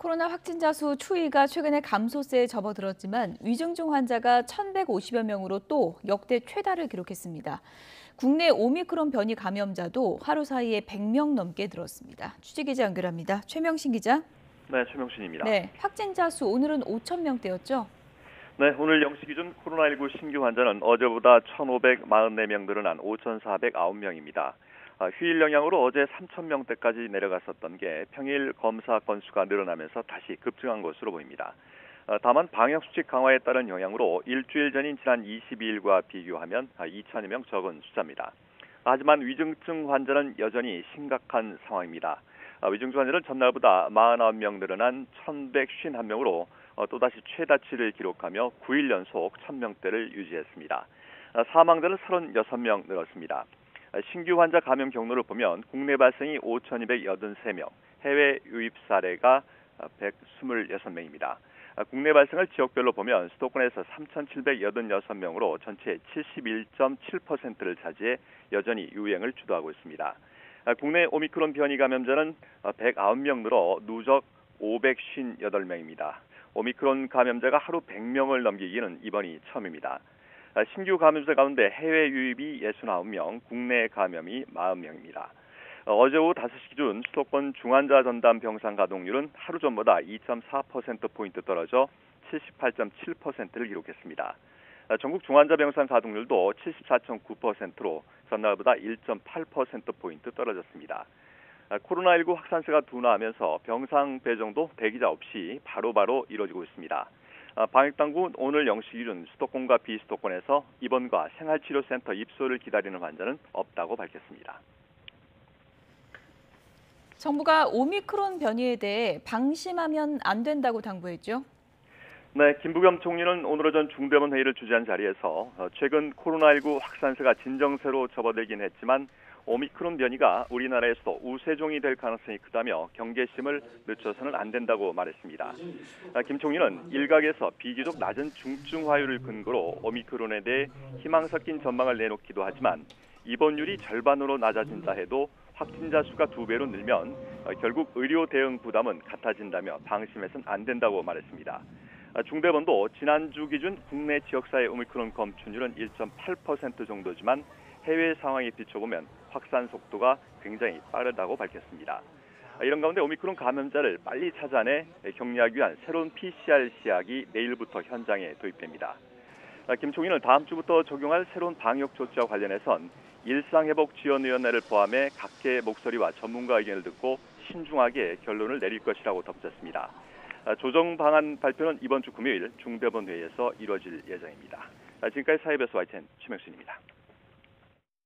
코로나 확진자 수 추이가 최근에 감소세에 접어들었지만 위중증 환자가 1,150여 명으로 또 역대 최다를 기록했습니다. 국내 오미크론 변이 감염자도 하루 사이에 100명 넘게 늘었습니다. 취재기자 연결합니다. 최명신 기자. 네, 최명신입니다. 네, 확진자 수 오늘은 5,000명대였죠? 네, 오늘 0시 기준 코로나19 신규 환자는 어제보다 1,544명 늘어난 5,409명입니다. 휴일 영향으로 어제 3,000명대까지 내려갔었던 게 평일 검사 건수가 늘어나면서 다시 급증한 것으로 보입니다. 다만 방역수칙 강화에 따른 영향으로 일주일 전인 지난 22일과 비교하면 2,000여 명 적은 숫자입니다. 하지만 위중증 환자는 여전히 심각한 상황입니다. 위중증 환자는 전날보다 49명 늘어난 1,151명으로 또다시 최다치를 기록하며 9일 연속 1,000명대를 유지했습니다. 사망자는 36명 늘었습니다. 신규 환자 감염 경로를 보면 국내 발생이 5,283명, 해외 유입 사례가 126명입니다. 국내 발생을 지역별로 보면 수도권에서 3,786명으로 전체의 71.7%를 차지해 여전히 유행을 주도하고 있습니다. 국내 오미크론 변이 감염자는 109명 늘어 누적 558명입니다. 오미크론 감염자가 하루 100명을 넘기기는 이번이 처음입니다. 신규 감염자 가운데 해외 유입이 69명, 국내 감염이 40명입니다. 어제 오후 5시 기준 수도권 중환자 전담 병상 가동률은 하루 전보다 2.4%포인트 떨어져 78.7%를 기록했습니다. 전국 중환자 병상 가동률도 74.9%로 전날보다 1.8%포인트 떨어졌습니다. 코로나19 확산세가 둔화하면서 병상 배정도 대기자 없이 바로바로 이루어지고 있습니다. 방역당국은 오늘 0시 기준 수도권과 비수도권에서 입원과 생활치료센터 입소를 기다리는 환자는 없다고 밝혔습니다. 정부가 오미크론 변이에 대해 방심하면 안 된다고 당부했죠? 네, 김부겸 총리는 오늘 오전 중대본 회의를 주재한 자리에서 최근 코로나19 확산세가 진정세로 접어들긴 했지만 오미크론 변이가 우리나라에서도 우세종이 될 가능성이 크다며 경계심을 늦춰서는 안 된다고 말했습니다. 김 총리는 일각에서 비교적 낮은 중증화율을 근거로 오미크론에 대해 희망 섞인 전망을 내놓기도 하지만 입원율이 절반으로 낮아진다 해도 확진자 수가 2배로 늘면 결국 의료 대응 부담은 같아진다며 방심해서는 안 된다고 말했습니다. 중대본도 지난주 기준 국내 지역사회 오미크론 검출률은 1.8% 정도지만 해외 상황에 비춰보면 확산 속도가 굉장히 빠르다고 밝혔습니다. 이런 가운데 오미크론 감염자를 빨리 찾아내 격리하기 위한 새로운 PCR 시약이 내일부터 현장에 도입됩니다. 김 총리는 다음 주부터 적용할 새로운 방역 조치와 관련해선 일상회복지원위원회를 포함해 각계의 목소리와 전문가 의견을 듣고 신중하게 결론을 내릴 것이라고 덧붙였습니다. 조정 방안 발표는 이번 주 금요일 중대본 회의에서 이루어질 예정입니다. 지금까지 사회부에서 YTN 최명순입니다.